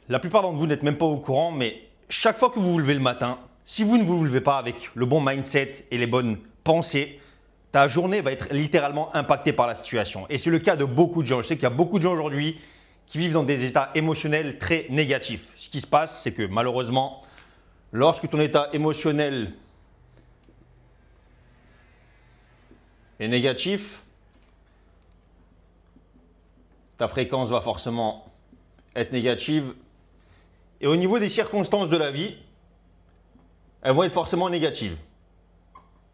La plupart d'entre vous n'êtes même pas au courant, mais chaque fois que vous vous levez le matin, si vous ne vous levez pas avec le bon mindset et les bonnes pensées, ta journée va être littéralement impactée par la situation. Et c'est le cas de beaucoup de gens. Je sais qu'il y a beaucoup de gens aujourd'hui qui vivent dans des états émotionnels très négatifs. Ce qui se passe, c'est que malheureusement, lorsque ton état émotionnel est négatif, ta fréquence va forcément être négative. Et au niveau des circonstances de la vie, elles vont être forcément négatives.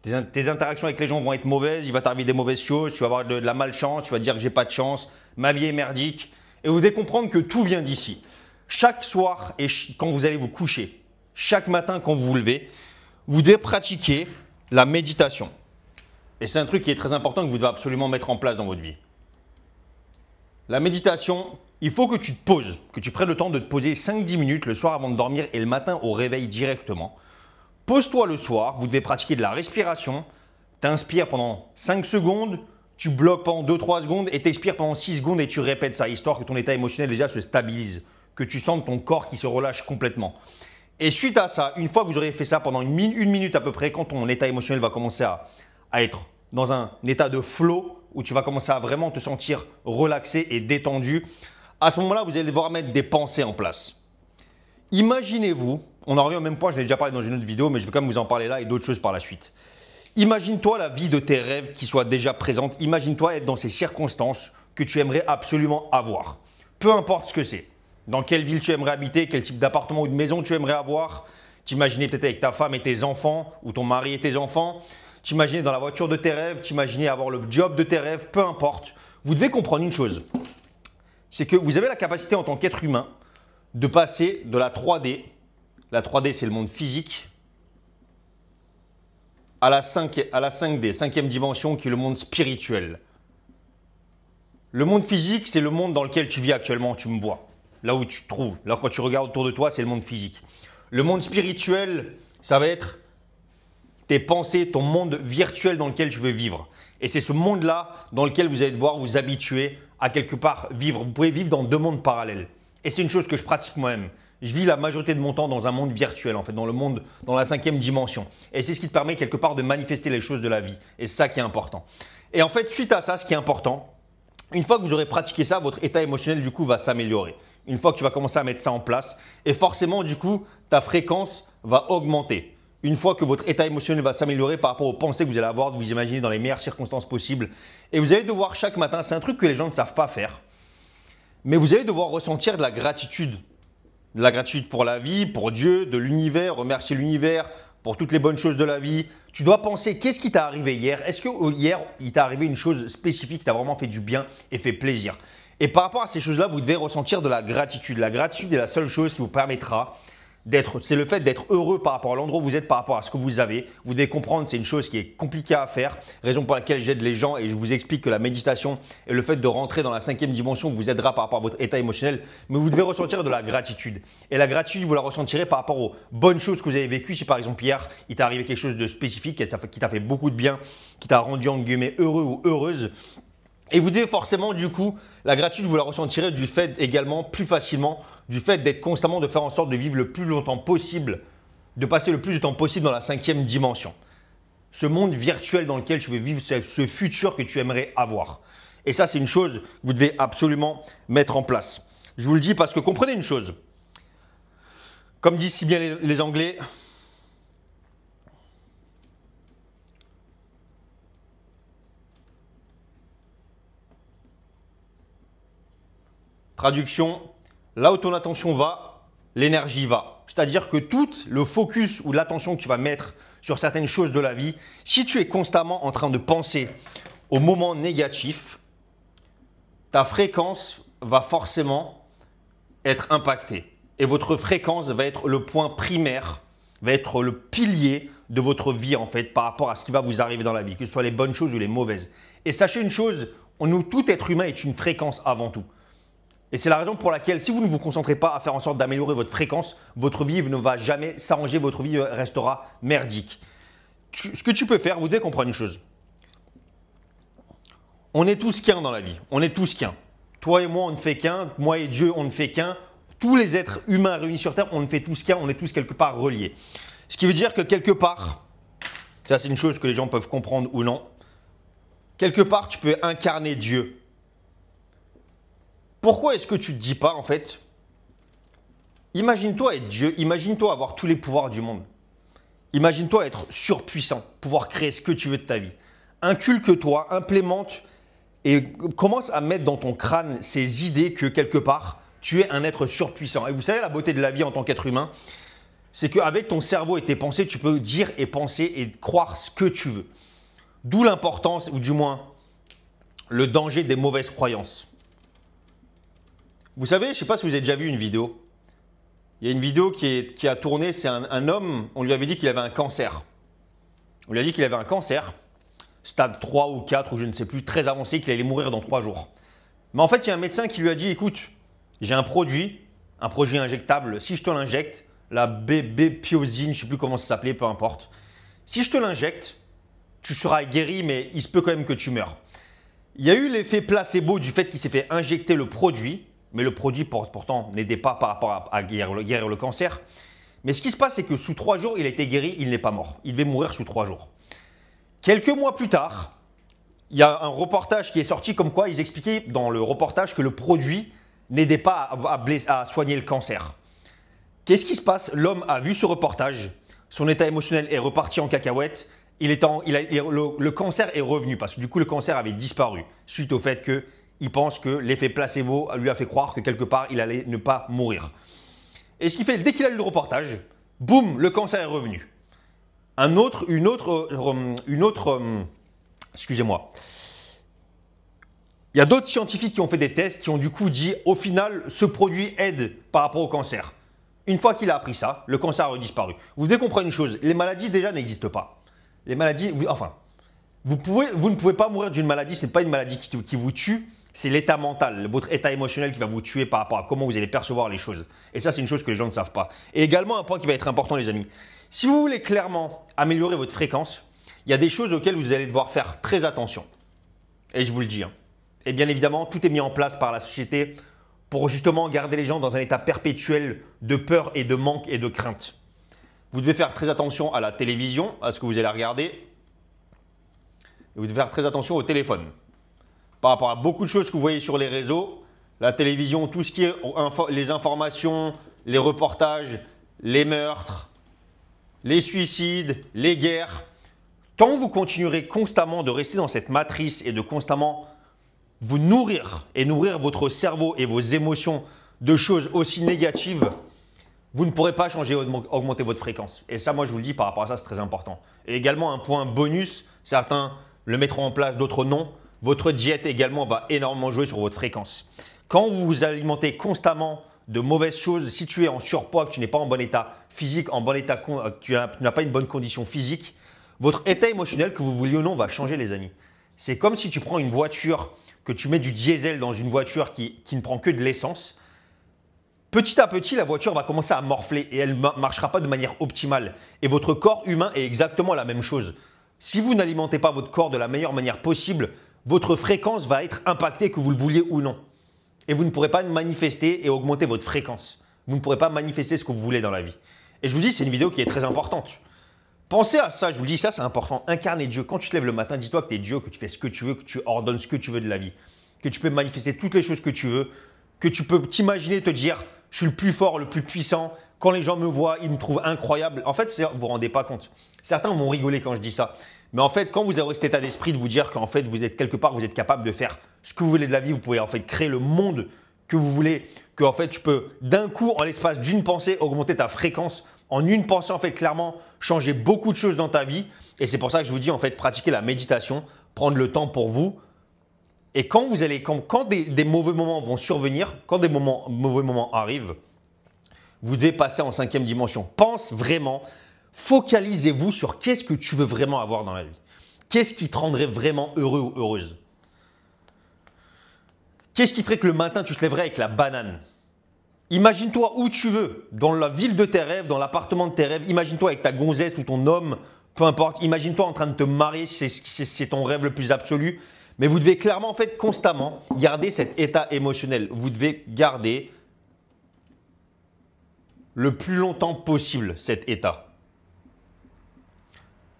Tes interactions avec les gens vont être mauvaises, il va t'arriver des mauvaises choses, tu vas avoir de la malchance, tu vas te dire que j'ai pas de chance, ma vie est merdique. Et vous devez comprendre que tout vient d'ici. Chaque soir et quand vous allez vous coucher, chaque matin quand vous vous levez, vous devez pratiquer la méditation. Et c'est un truc qui est très important que vous devez absolument mettre en place dans votre vie. La méditation, il faut que tu te poses, que tu prennes le temps de te poser 5-10 minutes le soir avant de dormir et le matin au réveil directement. Pose-toi le soir, vous devez pratiquer de la respiration. Tu inspires pendant 5 secondes, tu bloques pendant 2-3 secondes et tu expires pendant 6 secondes et tu répètes ça, histoire que ton état émotionnel déjà se stabilise, que tu sentes ton corps qui se relâche complètement. Et suite à ça, une fois que vous aurez fait ça pendant une minute à peu près, quand ton état émotionnel va commencer à être dans un état de flow, où tu vas commencer à vraiment te sentir relaxé et détendu, à ce moment-là, vous allez devoir mettre des pensées en place. Imaginez-vous, on en revient au même point, je l'ai déjà parlé dans une autre vidéo, mais je vais quand même vous en parler là et d'autres choses par la suite. Imagine-toi la vie de tes rêves qui soit déjà présente. Imagine-toi être dans ces circonstances que tu aimerais absolument avoir. Peu importe ce que c'est. Dans quelle ville tu aimerais habiter, quel type d'appartement ou de maison tu aimerais avoir. T'imaginais peut-être avec ta femme et tes enfants, ou ton mari et tes enfants. T'imaginais dans la voiture de tes rêves, t'imaginais avoir le job de tes rêves, peu importe. Vous devez comprendre une chose. C'est que vous avez la capacité en tant qu'être humain de passer de la 3D. La 3D, c'est le monde physique, à la 5D, cinquième dimension, qui est le monde spirituel. Le monde physique, c'est le monde dans lequel tu vis actuellement, tu me vois. Là où tu te trouves. Là, quand tu regardes autour de toi, c'est le monde physique. Le monde spirituel, ça va être tes pensées, ton monde virtuel dans lequel tu veux vivre. Et c'est ce monde-là dans lequel vous allez devoir vous habituer à quelque part vivre. Vous pouvez vivre dans deux mondes parallèles. Et c'est une chose que je pratique moi-même. Je vis la majorité de mon temps dans un monde virtuel, en fait, dans le monde, dans la 5e dimension. Et c'est ce qui te permet quelque part de manifester les choses de la vie. Et c'est ça qui est important. Et en fait, suite à ça, ce qui est important, une fois que vous aurez pratiqué ça, votre état émotionnel, du coup, va s'améliorer. Une fois que tu vas commencer à mettre ça en place, et forcément, du coup, ta fréquence va augmenter. Une fois que votre état émotionnel va s'améliorer par rapport aux pensées que vous allez avoir, de vous imaginer dans les meilleures circonstances possibles. Et vous allez devoir chaque matin, c'est un truc que les gens ne savent pas faire, mais vous allez devoir ressentir de la gratitude. De la gratitude pour la vie, pour Dieu, de l'univers, remercier l'univers pour toutes les bonnes choses de la vie. Tu dois penser, qu'est-ce qui t'est arrivé hier? Est-ce que hier, il t'est arrivé une chose spécifique qui t'a vraiment fait du bien et fait plaisir? Et par rapport à ces choses-là, vous devez ressentir de la gratitude. La gratitude est la seule chose qui vous permettra c'est le fait d'être heureux par rapport à l'endroit où vous êtes, par rapport à ce que vous avez. Vous devez comprendre, c'est une chose qui est compliquée à faire, raison pour laquelle j'aide les gens et je vous explique que la méditation et le fait de rentrer dans la 5e dimension vous aidera par rapport à votre état émotionnel, mais vous devez ressentir de la gratitude. Et la gratitude, vous la ressentirez par rapport aux bonnes choses que vous avez vécues. Si par exemple hier, il t'est arrivé quelque chose de spécifique qui t'a fait beaucoup de bien, qui t'a rendu en guillemets heureux ou heureuse, et vous devez forcément, du coup, la gratitude, vous la ressentirez du fait également, plus facilement, du fait d'être constamment, de faire en sorte de vivre le plus longtemps possible, de passer le plus de temps possible dans la 5e dimension. Ce monde virtuel dans lequel tu veux vivre, ce futur que tu aimerais avoir. Et ça, c'est une chose que vous devez absolument mettre en place. Je vous le dis parce que comprenez une chose. Comme disent si bien les Anglais, traduction, là où ton attention va, l'énergie va. C'est-à-dire que tout le focus ou l'attention que tu vas mettre sur certaines choses de la vie, si tu es constamment en train de penser aux moments négatifs, ta fréquence va forcément être impactée. Et votre fréquence va être le point primaire, va être le pilier de votre vie en fait par rapport à ce qui va vous arriver dans la vie, que ce soit les bonnes choses ou les mauvaises. Et sachez une chose, tout être humain est une fréquence avant tout. Et c'est la raison pour laquelle, si vous ne vous concentrez pas à faire en sorte d'améliorer votre fréquence, votre vie ne va jamais s'arranger, votre vie restera merdique. Ce que tu peux faire, vous devez comprendre une chose. On est tous qu'un dans la vie. On est tous qu'un. Toi et moi, on ne fait qu'un. Moi et Dieu, on ne fait qu'un. tous les êtres humains réunis sur Terre, on fait tout ce qu'il y a, on est tous quelque part reliés. Ce qui veut dire que quelque part, ça c'est une chose que les gens peuvent comprendre ou non, quelque part tu peux incarner Dieu. Pourquoi est-ce que tu ne te dis pas en fait, imagine-toi être Dieu, imagine-toi avoir tous les pouvoirs du monde. Imagine-toi être surpuissant, pouvoir créer ce que tu veux de ta vie. Inculque-toi, implémente et commence à mettre dans ton crâne ces idées que quelque part, tu es un être surpuissant. Et vous savez, la beauté de la vie en tant qu'être humain, c'est qu'avec ton cerveau et tes pensées, tu peux dire et penser et croire ce que tu veux. D'où l'importance, ou du moins le danger des mauvaises croyances. Vous savez, je ne sais pas si vous avez déjà vu une vidéo. Il y a une vidéo qui a tourné, c'est un homme, on lui avait dit qu'il avait un cancer. On lui a dit qu'il avait un cancer, stade 3 ou 4 ou je ne sais plus, très avancé, qu'il allait mourir dans 3 jours. Mais en fait, il y a un médecin qui lui a dit, écoute, j'ai un produit injectable, si je te l'injecte, la bébépiosine, je ne sais plus comment ça s'appelait, peu importe. Si je te l'injecte, tu seras guéri, mais il se peut quand même que tu meurs. Il y a eu l'effet placebo du fait qu'il s'est fait injecter le produit, mais le produit pourtant n'aidait pas par rapport à guérir le cancer. Mais ce qui se passe, c'est que sous 3 jours, il a été guéri, il n'est pas mort. Il devait mourir sous 3 jours. Quelques mois plus tard, il y a un reportage qui est sorti comme quoi ils expliquaient dans le reportage que le produit n'aidait pas à soigner le cancer. Qu'est-ce qui se passe? L'homme a vu ce reportage, son état émotionnel est reparti en cacahuète, le cancer est revenu parce que du coup le cancer avait disparu suite au fait qu'il pense que l'effet placebo lui a fait croire que quelque part il allait ne pas mourir. Et ce qui fait, dès qu'il a lu le reportage, boum, le cancer est revenu. Excusez-moi. Il y a d'autres scientifiques qui ont fait des tests qui ont du coup dit au final ce produit aide par rapport au cancer. Une fois qu'il a appris ça, le cancer a disparu. Vous devez comprendre une chose, les maladies déjà n'existent pas. Les maladies, enfin, vous ne pouvez pas mourir d'une maladie, ce n'est pas une maladie qui vous tue, c'est l'état mental, votre état émotionnel qui va vous tuer par rapport à comment vous allez percevoir les choses. Et ça, c'est une chose que les gens ne savent pas. Et également, un point qui va être important, les amis. Si vous voulez clairement améliorer votre fréquence, il y a des choses auxquelles vous allez devoir faire très attention. Et je vous le dis. Et bien évidemment, tout est mis en place par la société pour justement garder les gens dans un état perpétuel de peur et de manque et de crainte. Vous devez faire très attention à la télévision, à ce que vous allez regarder. Et vous devez faire très attention au téléphone. Par rapport à beaucoup de choses que vous voyez sur les réseaux, la télévision, tout ce qui est les informations, les reportages, les meurtres, les suicides, les guerres. Tant que vous continuerez constamment de rester dans cette matrice et de constamment vous nourrir et nourrir votre cerveau et vos émotions de choses aussi négatives, vous ne pourrez pas changer, augmenter votre fréquence. Et ça, moi, je vous le dis par rapport à ça, c'est très important. Et également, un point bonus, certains le mettront en place, d'autres non. Votre diète également va énormément jouer sur votre fréquence. Quand vous vous alimentez constamment de mauvaises choses, si tu es en surpoids, que tu n'es pas en bon état physique, tu n'as pas une bonne condition physique, votre état émotionnel, que vous vouliez ou non, va changer, les amis. C'est comme si tu prends une voiture, que tu mets du diesel dans une voiture qui ne prend que de l'essence. Petit à petit, la voiture va commencer à morfler et elle ne marchera pas de manière optimale. Et votre corps humain est exactement la même chose. Si vous n'alimentez pas votre corps de la meilleure manière possible, votre fréquence va être impactée que vous le vouliez ou non. Et vous ne pourrez pas manifester et augmenter votre fréquence. Vous ne pourrez pas manifester ce que vous voulez dans la vie. Et je vous dis, c'est une vidéo qui est très importante. Pensez à ça, je vous dis, ça c'est important. Incarner Dieu. Quand tu te lèves le matin, dis-toi que tu es Dieu, que tu fais ce que tu veux, que tu ordonnes ce que tu veux de la vie. Que tu peux manifester toutes les choses que tu veux. Que tu peux t'imaginer te dire, je suis le plus fort, le plus puissant. Quand les gens me voient, ils me trouvent incroyable. En fait, vous ne vous rendez pas compte. Certains vont rigoler quand je dis ça. Mais en fait, quand vous aurez cet état d'esprit de vous dire qu'en fait, vous êtes quelque part, vous êtes capable de faire ce que vous voulez de la vie, vous pouvez en fait créer le monde que vous voulez, que en fait, tu peux d'un coup, en l'espace d'une pensée, augmenter ta fréquence. En une pensée, en fait, clairement, changer beaucoup de choses dans ta vie. Et c'est pour ça que je vous dis, en fait, pratiquer la méditation, prendre le temps pour vous. Et quand des mauvais moments vont survenir, quand des mauvais moments arrivent, vous devez passer en 5e dimension. Pense vraiment, focalisez-vous sur qu'est-ce que tu veux vraiment avoir dans la vie. Qu'est-ce qui te rendrait vraiment heureux ou heureuse? Qu'est-ce qui ferait que le matin, tu te lèverais avec la banane? Imagine-toi où tu veux, dans la ville de tes rêves, dans l'appartement de tes rêves. Imagine-toi avec ta gonzesse ou ton homme, peu importe. Imagine-toi en train de te marier, c'est ton rêve le plus absolu. Mais vous devez clairement, en fait, constamment garder cet état émotionnel. Vous devez garder le plus longtemps possible cet état.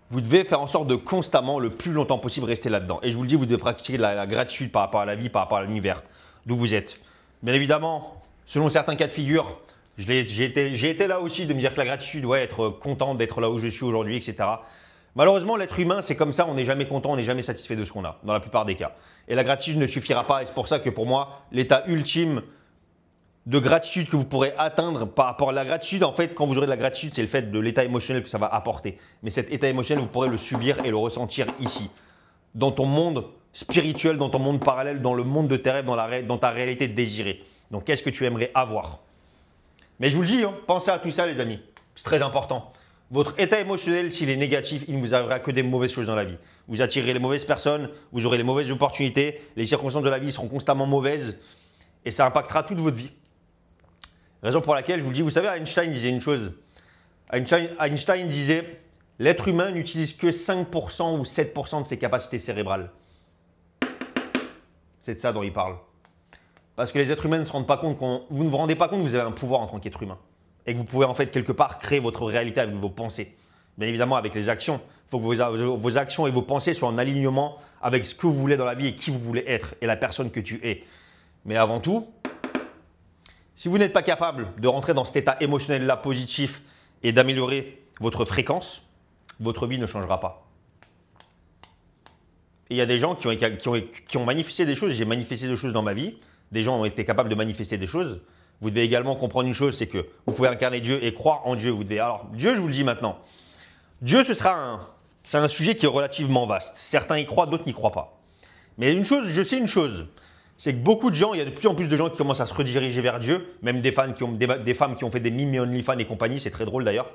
Vous devez faire en sorte de constamment, le plus longtemps possible, rester là-dedans. Et je vous le dis, vous devez pratiquer la gratitude par rapport à la vie, par rapport à l'univers, d'où vous êtes. Bien évidemment, selon certains cas de figure, j'ai été là aussi de me dire que la gratitude, ouais, être content d'être là où je suis aujourd'hui, etc. Malheureusement, l'être humain, c'est comme ça, on n'est jamais content, on n'est jamais satisfait de ce qu'on a, dans la plupart des cas. Et la gratitude ne suffira pas, et c'est pour ça que pour moi, l'état ultime de gratitude que vous pourrez atteindre par rapport à la gratitude, en fait, quand vous aurez de la gratitude, c'est le fait de l'état émotionnel que ça va apporter. Mais cet état émotionnel, vous pourrez le subir et le ressentir ici, dans ton monde spirituel, dans ton monde parallèle, dans le monde de tes rêves, dans ta réalité désirée. Donc, qu'est-ce que tu aimerais avoir? Mais je vous le dis, hein, pensez à tout ça, les amis. C'est très important. Votre état émotionnel, s'il est négatif, il ne vous arrivera que des mauvaises choses dans la vie. Vous attirerez les mauvaises personnes, vous aurez les mauvaises opportunités, les circonstances de la vie seront constamment mauvaises et ça impactera toute votre vie. Raison pour laquelle je vous le dis, vous savez, Einstein disait une chose. Einstein disait, l'être humain n'utilise que 5% ou 7% de ses capacités cérébrales. C'est de ça dont il parle. Parce que les êtres humains ne se rendent pas compte, vous ne vous rendez pas compte que vous avez un pouvoir en tant qu'être humain. Et que vous pouvez en fait quelque part créer votre réalité avec vos pensées. Bien évidemment avec les actions. Il faut que vos actions et vos pensées soient en alignement avec ce que vous voulez dans la vie et qui vous voulez être et la personne que tu es. Mais avant tout, si vous n'êtes pas capable de rentrer dans cet état émotionnel-là positif et d'améliorer votre fréquence, votre vie ne changera pas. Et il y a des gens qui ont manifesté des choses. J'ai manifesté des choses dans ma vie. Des gens ont été capables de manifester des choses. Vous devez également comprendre une chose, c'est que vous pouvez incarner Dieu et croire en Dieu. Alors, Dieu, je vous le dis maintenant. Dieu, c'est un sujet qui est relativement vaste. Certains y croient, d'autres n'y croient pas. Mais une chose, je sais une chose. C'est que beaucoup de gens, il y a de plus en plus de gens qui commencent à se rediriger vers Dieu, même des femmes qui ont fait des mimes et OnlyFans et compagnie, c'est très drôle d'ailleurs.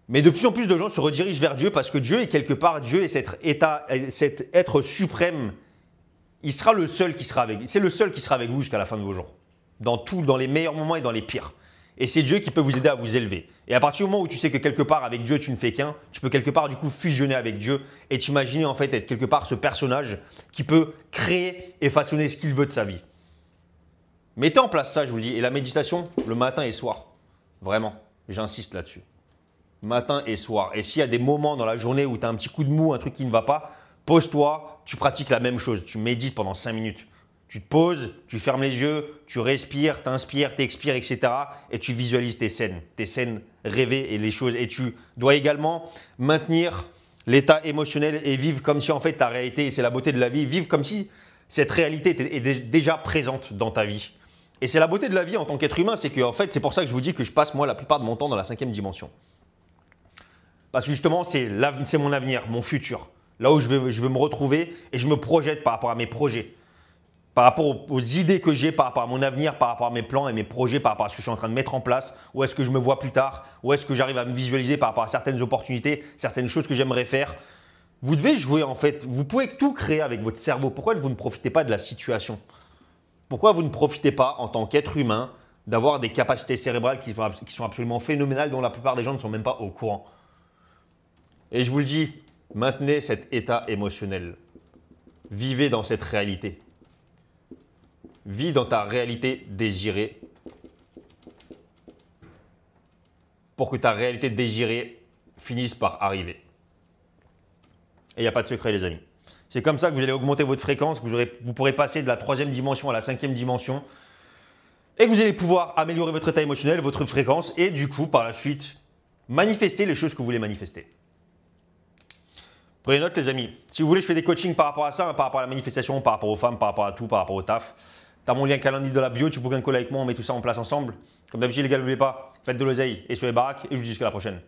Mais de plus en plus de gens se redirigent vers Dieu parce que Dieu est quelque part, Dieu est cet être suprême. Il sera le seul qui sera avec vous. C'est le seul qui sera avec vous jusqu'à la fin de vos jours. Dans les meilleurs moments et dans les pires. Et c'est Dieu qui peut vous aider à vous élever. Et à partir du moment où tu sais que quelque part avec Dieu tu ne fais qu'un, tu peux quelque part du coup fusionner avec Dieu et t'imaginer en fait être quelque part ce personnage qui peut créer et façonner ce qu'il veut de sa vie. Mettez en place ça, je vous le dis. Et la méditation, le matin et soir. Vraiment, j'insiste là-dessus. Matin et soir. Et s'il y a des moments dans la journée où tu as un petit coup de mou, un truc qui ne va pas, pose-toi, tu pratiques la même chose. Tu médites pendant 5 minutes. Tu te poses, tu fermes les yeux, tu respires, t'inspires, t'expires, etc. Et tu visualises tes scènes rêvées et les choses. Et tu dois également maintenir l'état émotionnel et vivre comme si en fait ta réalité, et c'est la beauté de la vie, vivre comme si cette réalité est déjà présente dans ta vie. Et c'est la beauté de la vie en tant qu'être humain, c'est que en fait, c'est pour ça que je vous dis que je passe moi la plupart de mon temps dans la 5e dimension. Parce que justement, c'est mon avenir, mon futur. Là où je veux me retrouver et je me projette par rapport à mes projets. Par rapport aux idées que j'ai, par rapport à mon avenir, par rapport à mes plans et mes projets, par rapport à ce que je suis en train de mettre en place, où est-ce que je me vois plus tard, où est-ce que j'arrive à me visualiser par rapport à certaines opportunités, certaines choses que j'aimerais faire. Vous devez jouer en fait, vous pouvez tout créer avec votre cerveau. Pourquoi vous ne profitez pas de la situation? Pourquoi vous ne profitez pas en tant qu'être humain d'avoir des capacités cérébrales qui sont absolument phénoménales dont la plupart des gens ne sont même pas au courant? Et je vous le dis, maintenez cet état émotionnel. Vivez dans cette réalité. Vis dans ta réalité désirée pour que ta réalité désirée finisse par arriver. Et il n'y a pas de secret, les amis. C'est comme ça que vous allez augmenter votre fréquence, que vous pourrez passer de la 3e dimension à la 5e dimension et que vous allez pouvoir améliorer votre état émotionnel, votre fréquence et du coup, par la suite, manifester les choses que vous voulez manifester. Prenez note, les amis. Si vous voulez, je fais des coachings par rapport à ça, par rapport à la manifestation, par rapport aux femmes, par rapport à tout, par rapport au taf. Tu as mon lien calendrier de la bio, tu bouges un call avec moi, on met tout ça en place ensemble. Comme d'habitude, les gars, n'oubliez pas, faites de l'oseille et sur les baraques et je vous dis jusqu'à la prochaine.